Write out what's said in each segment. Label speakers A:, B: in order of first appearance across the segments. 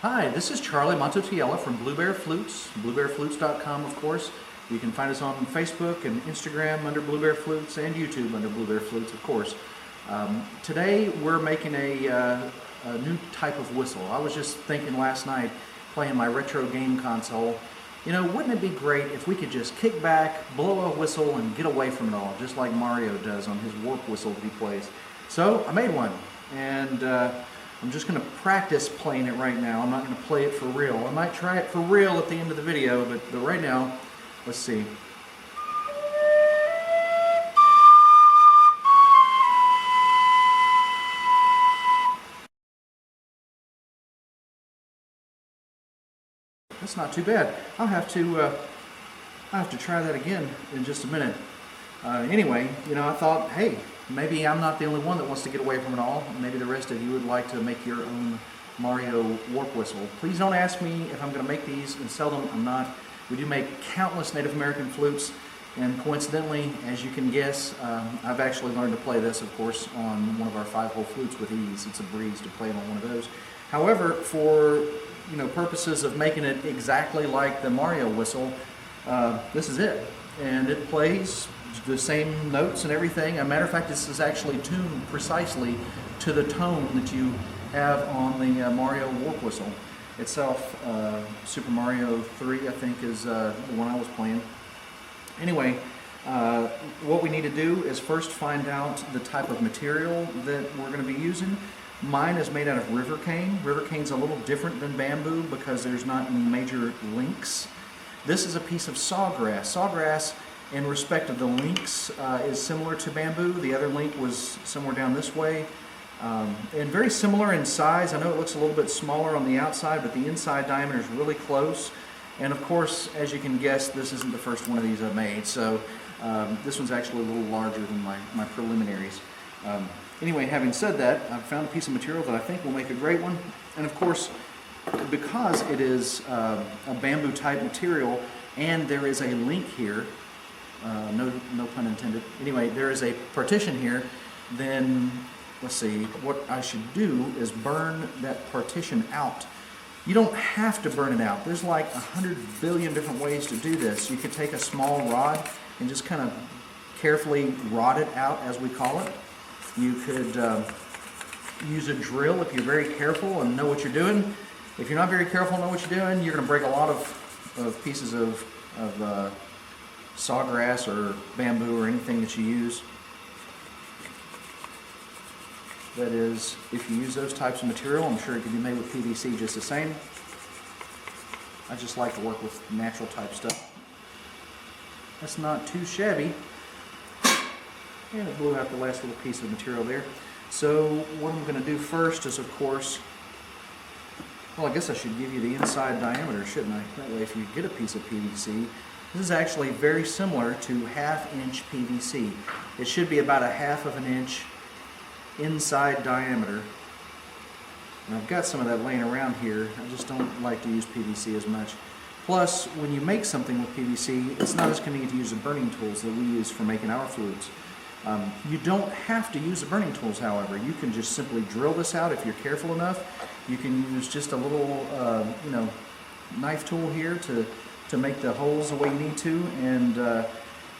A: Hi, this is Charlie Mato-Toyela from Flutes, bluebearflutes.com, of course. You can find us on Facebook and Instagram under Blue Bear Flutes and YouTube under Blue Bear Flutes, of course. Today we're making a new type of whistle. I was just thinking last night, playing my retro game console, you know, wouldn't it be great if we could just kick back, blow a whistle, and get away from it all, just like Mario does on his warp whistle that he plays. So I made one, and I'm just going to practice playing it right now. I'm not going to play it for real. I might try it for real at the end of the video, but right now, let's see. That's not too bad. I'll have to try that again in just a minute. Anyway, you know, I thought, hey, maybe I'm not the only one that wants to get away from it all. Maybe the rest of you would like to make your own Mario warp whistle. Please don't ask me if I'm going to make these and sell them. I'm not. We do make countless Native American flutes, and coincidentally, as you can guess, I've actually learned to play this, of course, on one of our 5-hole flutes with ease. It's a breeze to play it on one of those. However, for purposes of making it exactly like the Mario whistle, this is it, and it plays the same notes and everything. As a matter of fact, this is actually tuned precisely to the tone that you have on the Mario warp whistle itself. Super Mario 3, I think, is the one I was playing. Anyway, what we need to do is first find out the type of material that we're going to be using. Mine is made out of river cane. River cane's a little different than bamboo because there's not any major links. This is a piece of sawgrass. Sawgrass, in respect of the links, is similar to bamboo. The other link was somewhere down this way. And very similar in size. I know it looks a little bit smaller on the outside, but the inside diameter is really close. And of course, as you can guess, this isn't the first one of these I've made. So this one's actually a little larger than my preliminaries. Anyway, having said that, I've found a piece of material that I think will make a great one. And of course, because it is a bamboo type material and there is a link here, no pun intended. Anyway, there is a partition here, then let's see, what I should do is burn that partition out. You don't have to burn it out. There's like 100 billion different ways to do this. You could take a small rod and just kind of carefully rod it out, as we call it. You could use a drill if you're very careful and know what you're doing. If you're not very careful and know what you're doing, you're going to break a lot of pieces of sawgrass or bamboo or anything that you use. That is, if you use those types of material, I'm sure it can be made with PVC just the same. I just like to work with natural type stuff. That's not too shabby. And it blew out the last little piece of material there. So what I'm going to do first is, of course, well, I guess I should give you the inside diameter, shouldn't I? That way if you get a piece of PVC, this is actually very similar to 1/2 inch PVC. It should be about 1/2 inch inside diameter. And I've got some of that laying around here. I just don't like to use PVC as much. Plus, when you make something with PVC, it's not as convenient to use the burning tools that we use for making our flutes. You don't have to use the burning tools, however. You can just simply drill this out if you're careful enough. You can use just a little, knife tool here to make the holes the way you need to. And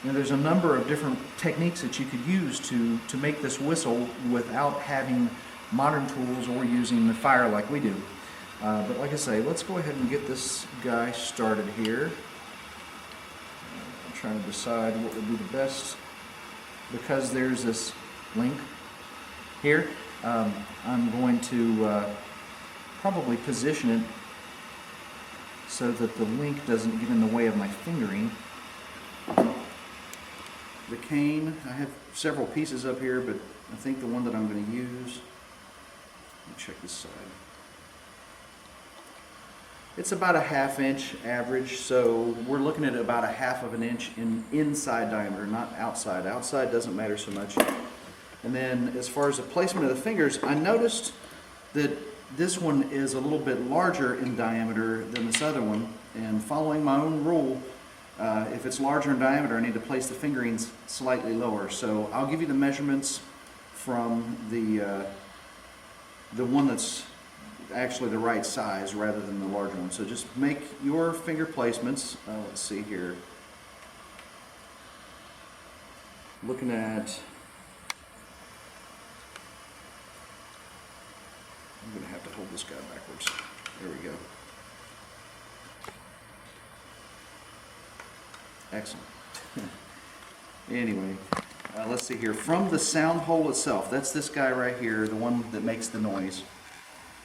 A: there's a number of different techniques that you could use to make this whistle without having modern tools or using the fire like we do. But like I say, let's go ahead and get this guy started here. I'm trying to decide what would be the best. Because there's this link here, I'm going to probably position it so that the link doesn't get in the way of my fingering. The cane, I have several pieces up here, but I think the one that I'm going to use, let me check this side. It's about 1/2 inch average, so we're looking at about 1/2 inch in inside diameter, not outside. Outside doesn't matter so much. And then as far as the placement of the fingers, I noticed that this one is a little bit larger in diameter than this other one, and following my own rule, if it's larger in diameter, I need to place the fingerings slightly lower. So I'll give you the measurements from the one that's actually the right size rather than the larger one. So just make your finger placements. Let's see here. Looking at, I'm going to have to hold this guy backwards. There we go. Excellent. Anyway, let's see here. From the sound hole itself, that's this guy right here, the one that makes the noise.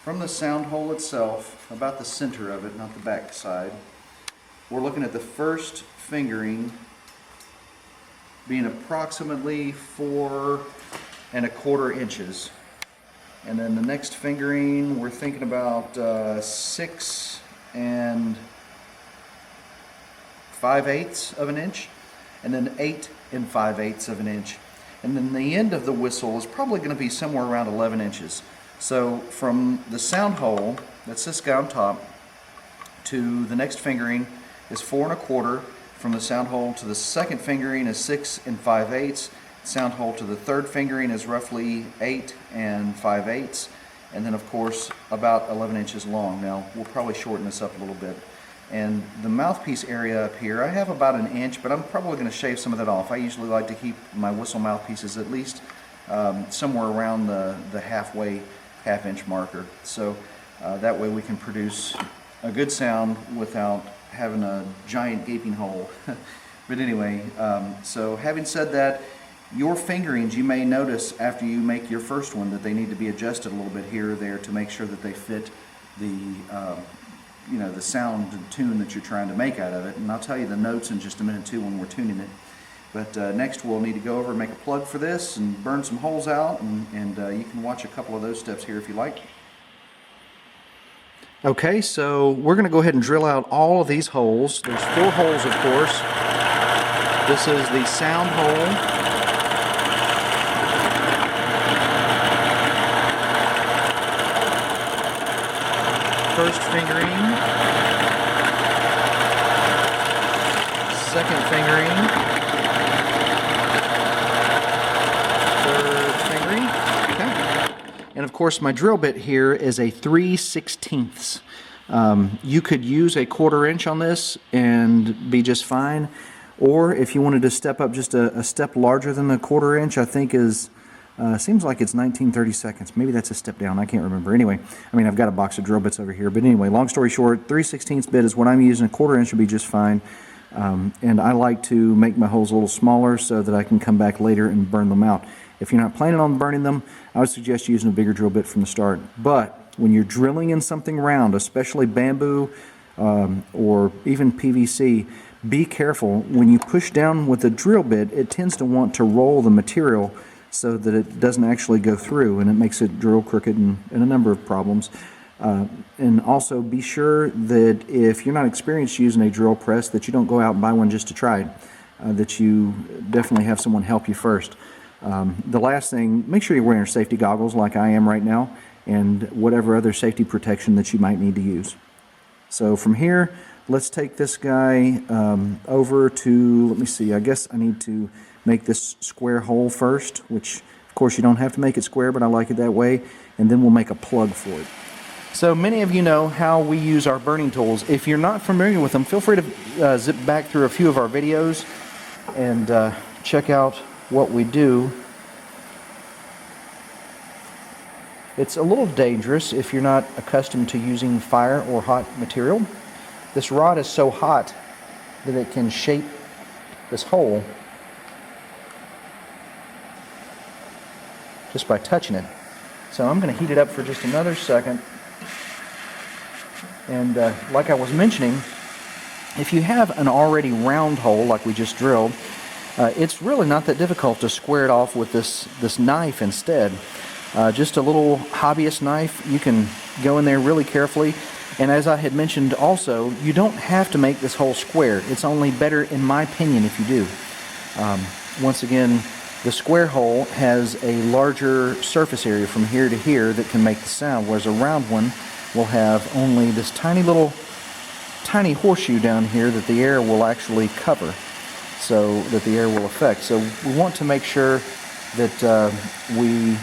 A: From the sound hole itself, about the center of it, not the back side, we're looking at the first fingering being approximately 4¼ inches. And then the next fingering, we're thinking about 6 5/8 of an inch, and then 8 5/8 of an inch. And then the end of the whistle is probably going to be somewhere around 11 inches. So from the sound hole, that's this guy on top, to the next fingering is 4¼ From the sound hole to the second fingering is 6 5/8. Sound hole to the third fingering is roughly 8 5/8. And then of course about 11 inches long. Now we'll probably shorten this up a little bit. And the mouthpiece area up here, I have about 1 inch, but I'm probably going to shave some of that off. I usually like to keep my whistle mouthpieces at least somewhere around the half-inch marker. So that way we can produce a good sound without having a giant gaping hole. But anyway, so having said that, your fingerings, you may notice after you make your first one that they need to be adjusted a little bit here or there to make sure that they fit the the sound and tune that you're trying to make out of it. And I'll tell you the notes in just a minute too when we're tuning it. But next we'll need to go over and make a plug for this and burn some holes out, and you can watch a couple of those steps here if you like. Okay, so we're going to go ahead and drill out all of these holes. There's 4 holes, of course. This is the sound hole. First fingering. Second fingering. Third fingering. Okay. And of course my drill bit here is a 3/16. You could use a 1/4 inch on this and be just fine, or if you wanted to step up just a step larger than the 1/4 inch, I think is seems like it's 19/32. Maybe that's a step down, I can't remember. Anyway, I mean, I've got a box of drill bits over here, but anyway, long story short, 3/16 bit is what I'm using. A 1/4 inch would be just fine. And I like to make my holes a little smaller so that I can come back later and burn them out. If you're not planning on burning them, I would suggest using a bigger drill bit from the start. But when you're drilling in something round, especially bamboo or even PVC, be careful. When you push down with a drill bit, it tends to want to roll the material so that it doesn't actually go through, and it makes it drill crooked and a number of problems. And also be sure that if you're not experienced using a drill press, that you don't go out and buy one just to try it, that you definitely have someone help you first. The last thing, make sure you're wearing your safety goggles like I am right now, and whatever other safety protection that you might need to use. So from here, let's take this guy over to, let me see, I guess I need to make this square hole first, which of course you don't have to make it square, but I like it that way, and then we'll make a plug for it. So many of you know how we use our burning tools. If you're not familiar with them, feel free to zip back through a few of our videos and check out what we do. It's a little dangerous if you're not accustomed to using fire or hot material. This rod is so hot that it can shape this hole just by touching it. So I'm going to heat it up for just another second. And like I was mentioning, if you have an already round hole like we just drilled, it's really not that difficult to square it off with this knife instead. Just a little hobbyist knife. You can go in there really carefully. And as I had mentioned also, you don't have to make this hole square. It's only better, in my opinion, if you do. Once again, the square hole has a larger surface area from here to here that can make the sound, whereas a round one will have only this tiny horseshoe down here that the air will actually cover, so that the air will affect. So we want to make sure that we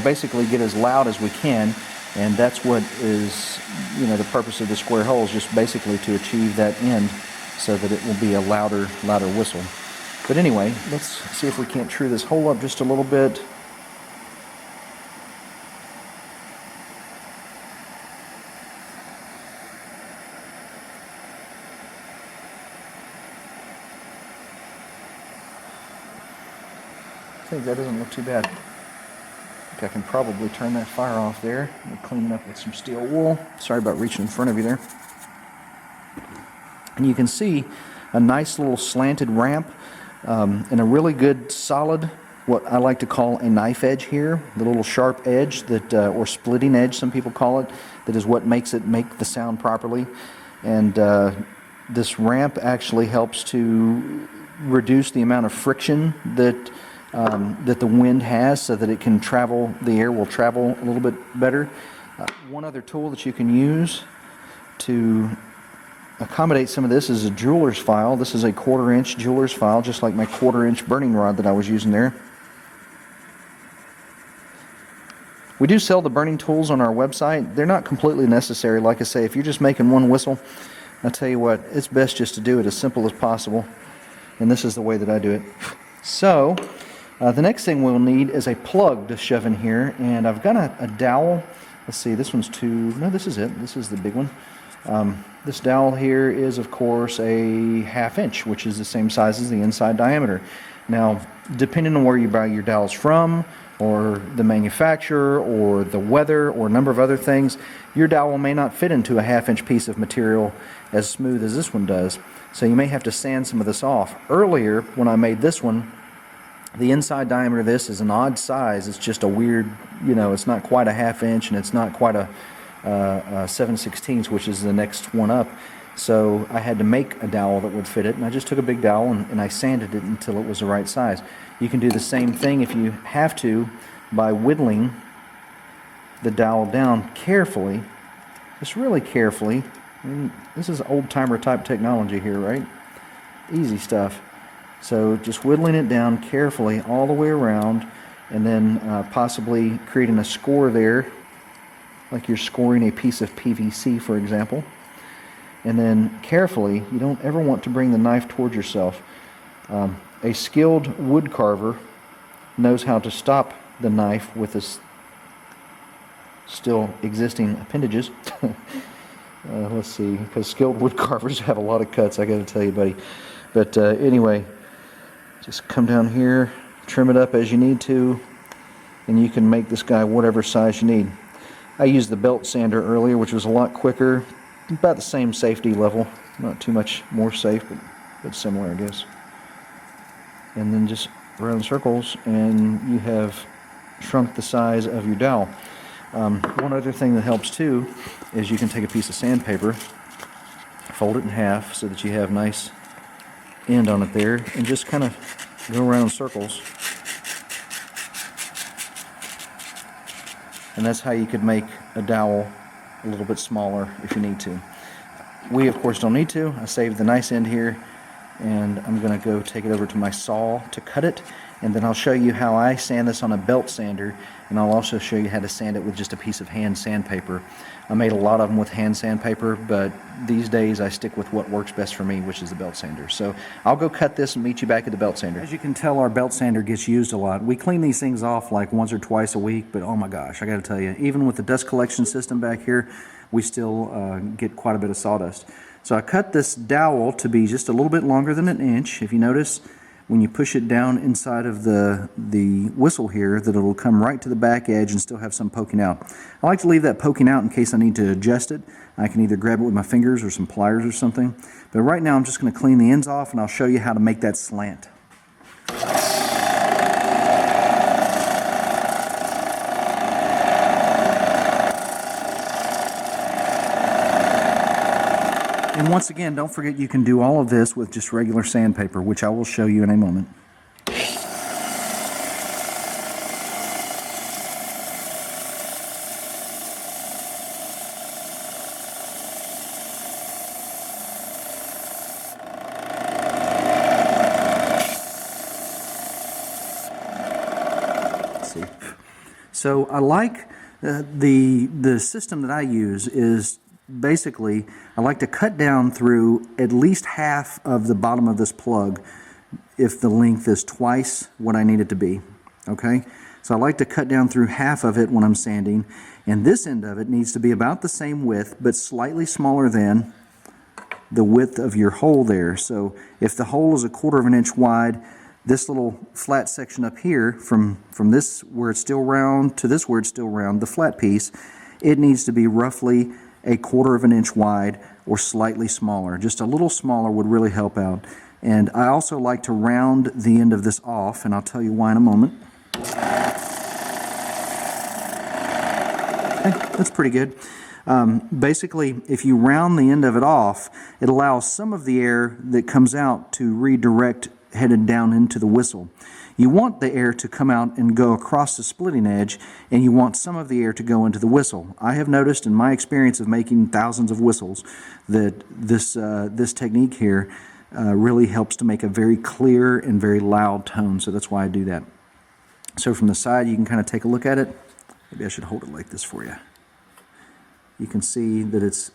A: basically get as loud as we can. And that's what is, you know, the purpose of the square hole is just basically to achieve that end so that it will be a louder whistle. But anyway, let's see if we can't true this hole up just a little bit. I think that doesn't look too bad. I think I can probably turn that fire off there. We'll clean it up with some steel wool. Sorry about reaching in front of you there. And you can see a nice little slanted ramp and a really good solid, what I like to call a knife edge here, the little sharp edge that, or splitting edge some people call it, that is what makes it make the sound properly. And this ramp actually helps to reduce the amount of friction that that the wind has, so that it can travel, the air will travel a little bit better. One other tool that you can use to accommodate some of this is a jeweler's file. This is a 1/4 inch jeweler's file, just like my 1/4 inch burning rod that I was using there. We do sell the burning tools on our website. They're not completely necessary. Like I say, if you're just making one whistle, I'll tell you what, it's best just to do it as simple as possible. And this is the way that I do it. So, the next thing we'll need is a plug to shove in here, and I've got a dowel. Let's see, this one's no, this is it. This is the big one. This dowel here is, of course, a 1/2 inch, which is the same size as the inside diameter. Now, depending on where you buy your dowels from, or the manufacturer, or the weather, or a number of other things, your dowel may not fit into a 1/2 inch piece of material as smooth as this one does. So you may have to sand some of this off. Earlier, when I made this one, the inside diameter of this is an odd size. It's just a weird, you know, it's not quite a 1/2 inch, and it's not quite a 7/16, which is the next one up. So I had to make a dowel that would fit it, and I just took a big dowel and I sanded it until it was the right size. You can do the same thing if you have to by whittling the dowel down carefully, just really carefully. I mean, this is old-timer type technology here, right? Easy stuff. So just whittling it down carefully all the way around, and then possibly creating a score there, like you're scoring a piece of PVC, for example. And then carefully, you don't ever want to bring the knife towards yourself. A skilled wood carver knows how to stop the knife with its still existing appendages. Let's see, because skilled wood carvers have a lot of cuts, I gotta tell you, buddy. But anyway, just come down here, trim it up as you need to, and you can make this guy whatever size you need. I used the belt sander earlier, which was a lot quicker, about the same safety level, not too much more safe, but similar, I guess. And then just run in circles, and you have shrunk the size of your dowel. One other thing that helps too is you can take a piece of sandpaper, fold it in half so that you have nice end on it there, and just kind of go around in circles. And that's how you could make a dowel a little bit smaller if you need to. We, of course, don't need to. I saved the nice end here, and I'm going to go take it over to my saw to cut it, and then I'll show you how I sand this on a belt sander, and I'll also show you how to sand it with just a piece of hand sandpaper. I made a lot of them with hand sandpaper, but these days I stick with what works best for me, which is the belt sander. So I'll go cut this and meet you back at the belt sander. As you can tell, our belt sander gets used a lot. We clean these things off like once or twice a week, but oh my gosh, I got to tell you, even with the dust collection system back here, we still get quite a bit of sawdust. So I cut this dowel to be just a little bit longer than 1 inch. If you notice, when you push it down inside of the whistle here, that it'll come right to the back edge and still have some poking out. I like to leave that poking out in case I need to adjust it. I can either grab it with my fingers or some pliers or something. But right now I'm just going to clean the ends off, and I'll show you how to make that slant. And once again, don't forget you can do all of this with just regular sandpaper, which I will show you in a moment. Let's see. So I like The system that I use is basically I like to cut down through at least half of the bottom of this plug if the length is twice what I need it to be. Okay, so I like to cut down through half of it when I'm sanding, and this end of it needs to be about the same width but slightly smaller than the width of your hole there. So if the hole is 1/4 of an inch wide, this little flat section up here, from this where it's still round to this where it's still round, the flat piece, it needs to be roughly 1/4 of an inch wide or slightly smaller. Just a little smaller would really help out. And I also like to round the end of this off, and I'll tell you why in a moment. Okay, that's pretty good. Basically, if you round the end of it off, it allows some of the air that comes out to redirect headed down into the whistle. You want the air to come out and go across the splitting edge, and you want some of the air to go into the whistle. I have noticed in my experience of making thousands of whistles that this technique here really helps to make a very clear and very loud tone, so that's why I do that. So from the side you can kind of take a look at it. Maybe I should hold it like this for you. You can see that it's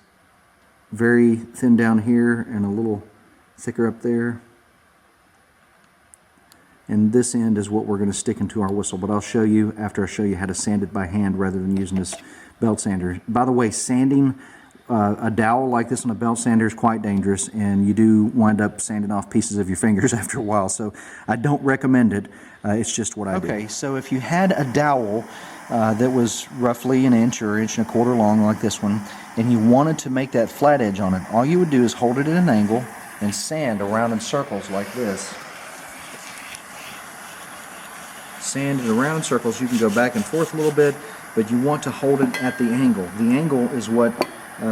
A: very thin down here and a little thicker up there. And this end is what we're going to stick into our whistle, but I'll show you after I show you how to sand it by hand rather than using this belt sander. By the way, sanding a dowel like this on a belt sander is quite dangerous, and you do wind up sanding off pieces of your fingers after a while, so I don't recommend it. It's just what I do. Okay, so if you had a dowel that was roughly 1 inch or 1.25 inches long like this one, and you wanted to make that flat edge on it, all you would do is hold it at an angle and sand around in circles like this. Sand it around in circles. You can go back and forth a little bit, but you want to hold it at the angle. The angle is what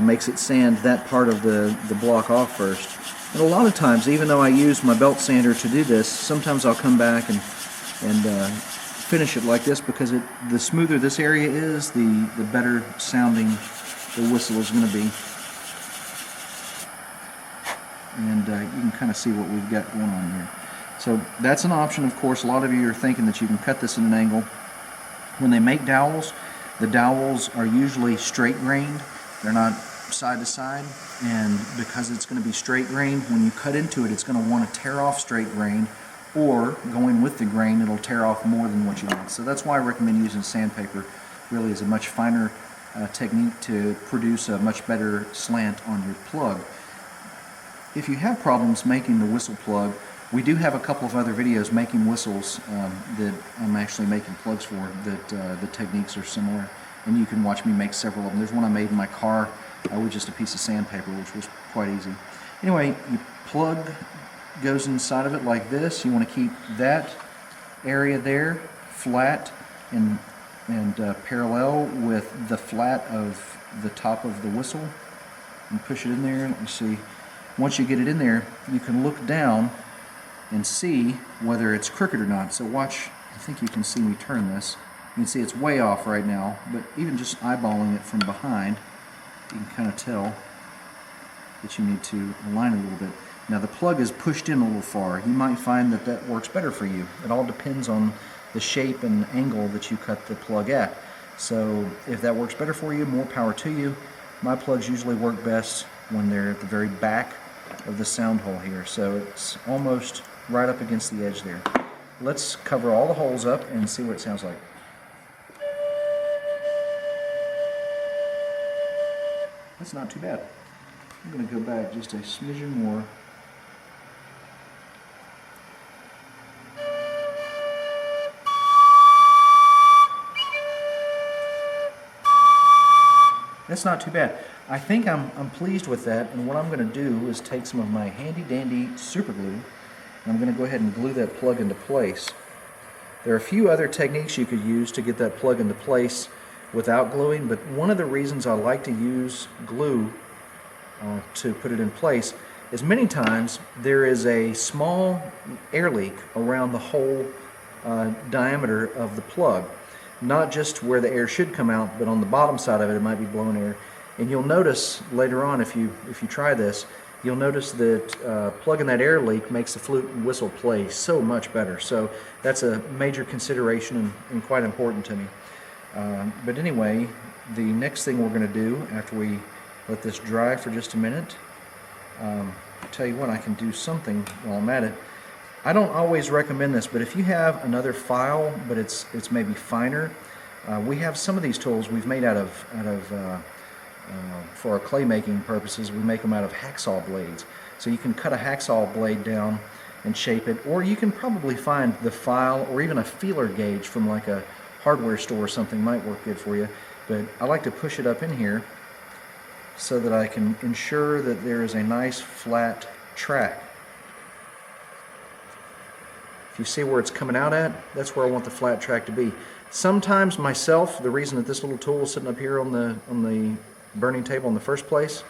A: makes it sand that part of the block off first. And a lot of times, even though I use my belt sander to do this, sometimes I'll come back and finish it like this, because the smoother this area is, the better sounding the whistle is going to be. And you can kind of see what we've got going on here. So that's an option, of course. A lot of you are thinking that you can cut this at an angle. When they make dowels, the dowels are usually straight grained. They're not side to side, and because it's going to be straight grained, when you cut into it, it's going to want to tear off straight grain, or going with the grain, it'll tear off more than what you want. So that's why I recommend using sandpaper. Really is a much finer technique to produce a much better slant on your plug. If you have problems making the whistle plug, we do have a couple of other videos making whistles that I'm actually making plugs for, that the techniques are similar, and you can watch me make several of them. There's one I made in my car with just a piece of sandpaper, which was quite easy. Anyway, your plug goes inside of it like this. You want to keep that area there flat and parallel with the flat of the top of the whistle, and push it in there. Let me see. Once you get it in there, you can look down and see whether it's crooked or not. So watch, I think you can see me turn this. You can see it's way off right now, but even just eyeballing it from behind, you can kind of tell that you need to align it a little bit. Now the plug is pushed in a little far. You might find that that works better for you. It all depends on the shape and angle that you cut the plug at. So if that works better for you, more power to you. My plugs usually work best when they're at the very back of the sound hole here. So it's almost right up against the edge there. Let's cover all the holes up and see what it sounds like. That's not too bad. I'm going to go back just a smidgen more. That's not too bad. I think I'm pleased with that, and what I'm going to do is take some of my handy dandy super glue, and I'm going to go ahead and glue that plug into place. There are a few other techniques you could use to get that plug into place without gluing, but one of the reasons I like to use glue to put it in place is many times there is a small air leak around the whole diameter of the plug. Not just where the air should come out, but on the bottom side of it, it might be blowing air. And you'll notice later on, if you try this, you'll notice that plugging that air leak makes the flute and whistle play so much better. So that's a major consideration and quite important to me. But anyway, the next thing we're going to do after we let this dry for just a minute, I'll tell you what, I can do something while I'm at it. I don't always recommend this, but if you have another file, but it's maybe finer, we have some of these tools we've made out of for our clay making purposes. We make them out of hacksaw blades, so you can cut a hacksaw blade down and shape it, or you can probably find the file or even a feeler gauge from like a hardware store or something might work good for you. But I like to push it up in here so that I can ensure that there is a nice flat track. If you see where it's coming out at, that's where I want the flat track to be. Sometimes myself, the reason that this little tool is sitting up here on the burning table in the first place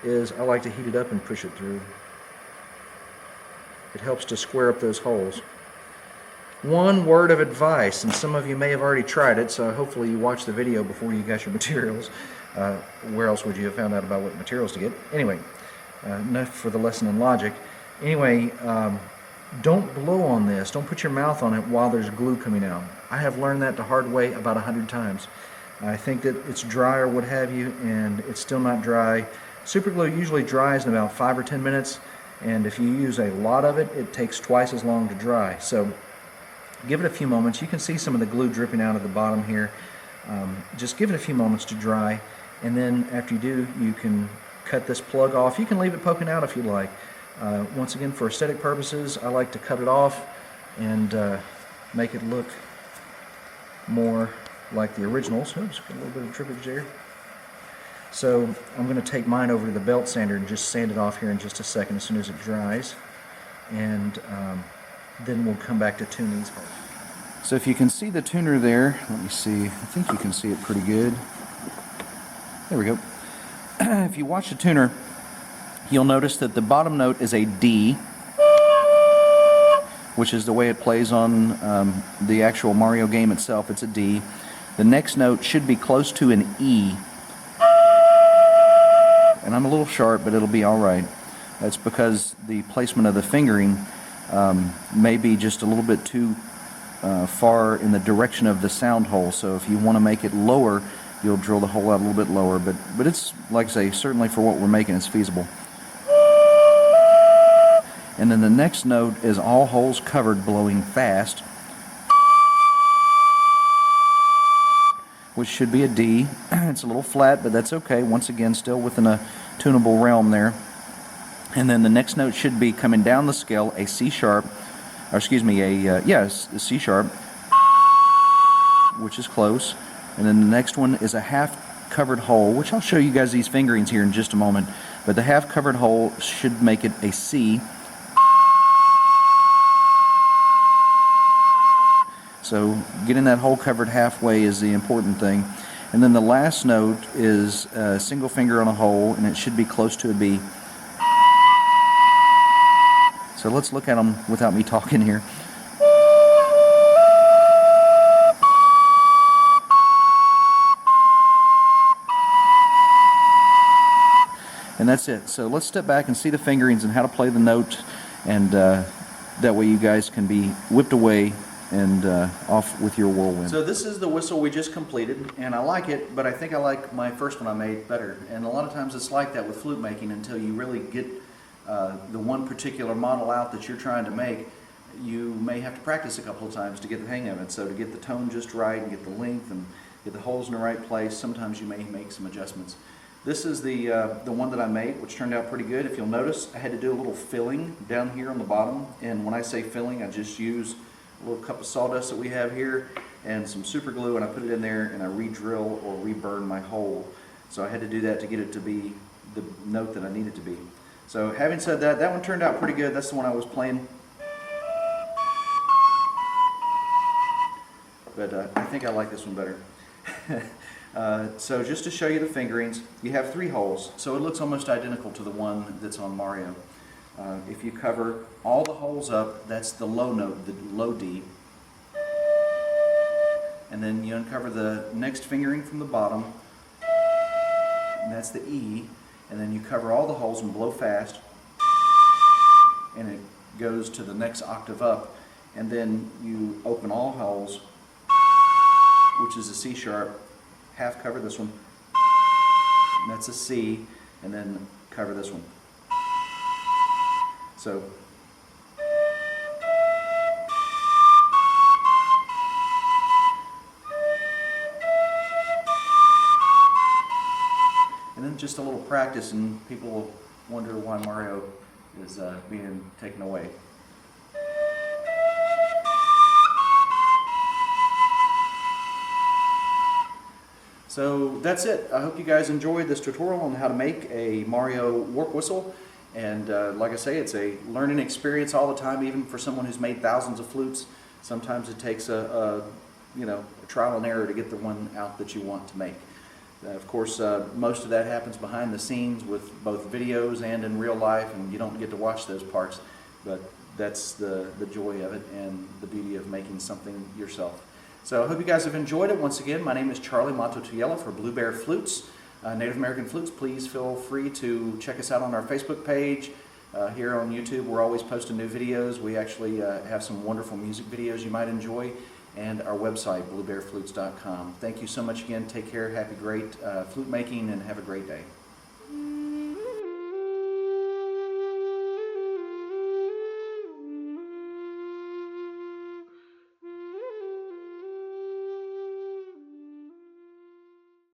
A: is I like to heat it up and push it through. It helps to square up those holes. One word of advice, and some of you may have already tried it, so hopefully you watched the video before you got your materials. Where else would you have found out about what materials to get? Anyway, enough for the lesson in logic. Anyway, don't blow on this. Don't put your mouth on it while there's glue coming out. I have learned that the hard way about 100 times. I think that it's dry or what have you, and it's still not dry. Super glue usually dries in about 5 or 10 minutes, and if you use a lot of it, it takes twice as long to dry. So give it a few moments. You can see some of the glue dripping out of the bottom here. Just give it a few moments to dry, and then after you do, you can cut this plug off. You can leave it poking out if you like. Once again, for aesthetic purposes, I like to cut it off and make it look more like the originals. Oops, got a little bit of drippage there. So I'm going to take mine over to the belt sander and just sand it off here in just a second as soon as it dries, and then we'll come back to tune these holes. So if you can see the tuner there, let me see, I think you can see it pretty good. There we go. If you watch the tuner, you'll notice that the bottom note is a D, which is the way it plays on the actual Mario game itself. It's a D. The next note should be close to an E. And I'm a little sharp, but it'll be alright. That's because the placement of the fingering may be just a little bit too far in the direction of the sound hole. So if you want to make it lower, you'll drill the hole out a little bit lower. But it's, like I say, certainly for what we're making, it's feasible. And then the next note is all holes covered, blowing fast, which should be a D. It's a little flat, but that's okay. Once again, still within a tunable realm there. And then the next note should be coming down the scale, a C sharp, or excuse me, a C sharp, which is close. And then the next one is a half covered hole, which I'll show you guys these fingerings here in just a moment. But the half covered hole should make it a C. So getting that hole covered halfway is the important thing. And then the last note is a single finger on a hole, and it should be close to a B. So let's look at them without me talking here. And that's it. So let's step back and see the fingerings and how to play the note, and that way you guys can be whipped away and off with your whirlwind. So this is the whistle we just completed, and I like it, but I think I like my first one I made better. And a lot of times it's like that with flute making until you really get the one particular model out that you're trying to make. You may have to practice a couple of times to get the hang of it. So to get the tone just right and get the length and get the holes in the right place, sometimes you may make some adjustments. This is the one that I made, which turned out pretty good. If you'll notice, I had to do a little filling down here on the bottom, and when I say filling, I just use a little cup of sawdust that we have here and some super glue, and I put it in there and I re-drill or re-burn my hole. So I had to do that to get it to be the note that I need it to be. So having said that, that one turned out pretty good. That's the one I was playing. But I think I like this one better. So just to show you the fingerings, you have 3 holes, so it looks almost identical to the one that's on Mario. If you cover all the holes up, that's the low note, the low D. And then you uncover the next fingering from the bottom, and that's the E. And then you cover all the holes and blow fast, and it goes to the next octave up. And then you open all holes, which which is a C sharp, half cover this one, and that's a C, and then cover this one. So and then just a little practice, and people will wonder why Mario is being taken away. So that's it. I hope you guys enjoyed this tutorial on how to make a Mario warp whistle. And like I say, it's a learning experience all the time, even for someone who's made thousands of flutes. Sometimes it takes a trial and error to get the one out that you want to make. Of course, most of that happens behind the scenes with both videos and in real life, and you don't get to watch those parts. But that's the joy of it and the beauty of making something yourself. So I hope you guys have enjoyed it. Once again, my name is Charlie Mato-Toyela for Blue Bear Flutes, Native American Flutes. Please feel free to check us out on our Facebook page. Here on YouTube, we're always posting new videos. We actually have some wonderful music videos you might enjoy, and our website, bluebearflutes.com. Thank you so much again. Take care. Happy great flute making, and have a great day.